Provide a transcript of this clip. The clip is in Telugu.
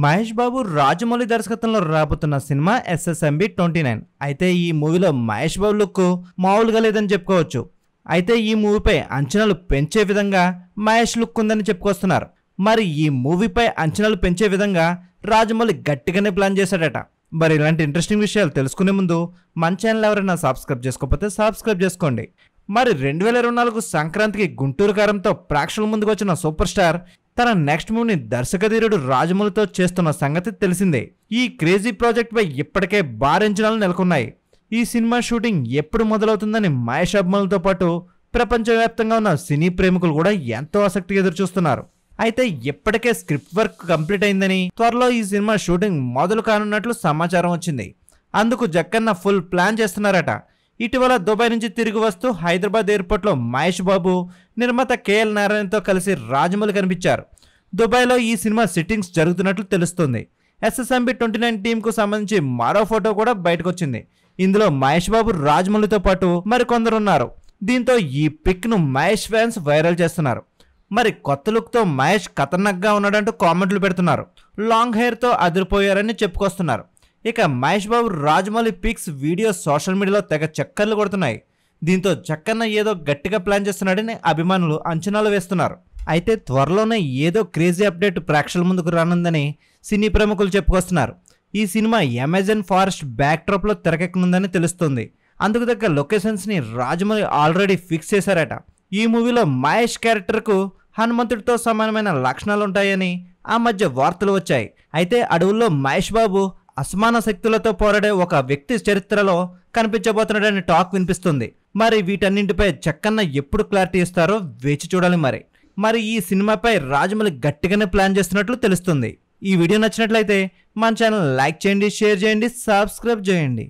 మహేష్ బాబు రాజమౌళి దర్శకత్వంలో రాబోతున్న సినిమా SSMB 29. అయితే ఈ మూవీలో మహేష్ బాబు లుక్ మామూలుగా లేదని చెప్పుకోవచ్చు. అయితే ఈ మూవీపై అంచనాలు పెంచే విధంగా మహేష్ లుక్ ఉందని చెప్పుకొస్తున్నారు. మరి ఈ మూవీపై అంచనాలు పెంచే విధంగా రాజమౌళి గట్టిగానే ప్లాన్ చేశాడట. మరి ఇలాంటి ఇంట్రెస్టింగ్ విషయాలు తెలుసుకునే ముందు మన ఛానల్ ఎవరైనా సబ్స్క్రైబ్ చేసుకోకపోతే సబ్స్క్రైబ్ చేసుకోండి. మరి 2024 సంక్రాంతికి గుంటూరు కారంతో ప్రేక్షకుల ముందుకు వచ్చిన సూపర్ స్టార్ తన నెక్స్ట్ మూవీని దర్శకధీరుడు రాజమౌళితో చేస్తున్న సంగతి తెలిసిందే. ఈ క్రేజీ ప్రాజెక్ట్ పై ఇప్పటికే భారీ అంచనాలు నెలకొన్నాయి. ఈ సినిమా షూటింగ్ ఎప్పుడు మొదలవుతుందని మహేష్ అభిమానులతో పాటు ప్రపంచవ్యాప్తంగా ఉన్న సినీ ప్రేమికులు కూడా ఎంతో ఆసక్తిగా ఎదురుచూస్తున్నారు. అయితే ఇప్పటికే స్క్రిప్ట్ వర్క్ కంప్లీట్ అయిందని, త్వరలో ఈ సినిమా షూటింగ్ మొదలు కానున్నట్లు సమాచారం వచ్చింది. అందుకు జక్కన్న ఫుల్ ప్లాన్ చేస్తున్నారట. ఇటీవల దుబాయ్ నుంచి తిరిగి వస్తూ హైదరాబాద్ ఎయిర్పోర్ట్లో మహేష్ బాబు, నిర్మాత KL నారాయణతో కలిసి రాజమౌళి కనిపించారు. దుబాయ్లో ఈ సినిమా సిట్టింగ్స్ జరుగుతున్నట్లు తెలుస్తుంది. SSMB 29 టీంకు సంబంధించి మరో ఫోటో కూడా బయటకు వచ్చింది. ఇందులో మహేష్ బాబు, రాజమౌళితో పాటు మరికొందరు ఉన్నారు. దీంతో ఈ పిక్ను మహేష్ ఫ్యాన్స్ వైరల్ చేస్తున్నారు. మరి కొత్త లుక్తో మహేష్ ఖతర్నాక్గా ఉన్నాడంటూ కామెంట్లు పెడుతున్నారు. లాంగ్ హెయిర్తో అదిరిపోయారని చెప్పుకొస్తున్నారు. ఇక Mahesh Babu, Rajamouli pics, videos social మీడియాలో తెగ చక్కర్లు కొడుతున్నాయి. దీంతో చక్కన్న ఏదో గట్టిగా ప్లాన్ చేస్తున్నాడని అభిమానులు అంచనాలు వేస్తున్నారు. అయితే త్వరలోనే ఏదో క్రేజీ అప్డేట్ ప్రేక్షకుల ముందుకు రానుందని సినీ ప్రముఖులు చెప్పుకొస్తున్నారు. ఈ సినిమా అమెజాన్ ఫారెస్ట్ బ్యాక్డ్రాప్లో తెరకెక్కనుందని తెలుస్తుంది. అందుకు దగ్గర లొకేషన్స్ని రాజమౌళి ఆల్రెడీ ఫిక్స్ చేశారట. ఈ మూవీలో మహేష్ క్యారెక్టర్కు హనుమంతుడితో సమానమైన లక్షణాలు ఉంటాయని ఆ మధ్య వార్తలు వచ్చాయి. అయితే అడవుల్లో మహేష్ బాబు అసమాన శక్తులతో పోరాడే ఒక వ్యక్తి చరిత్రలో కనిపించబోతున్నాడని టాక్ వినిపిస్తుంది. మరి వీటన్నింటిపై చక్కన్న ఎప్పుడు క్లారిటీ ఇస్తారో వేచి చూడాలి. మరి ఈ సినిమాపై రాజమౌళి గట్టిగానే ప్లాన్ చేస్తున్నట్లు తెలుస్తుంది. ఈ వీడియో నచ్చినట్లయితే మన ఛానల్ లైక్ చేయండి, షేర్ చేయండి, సబ్స్క్రైబ్ చేయండి.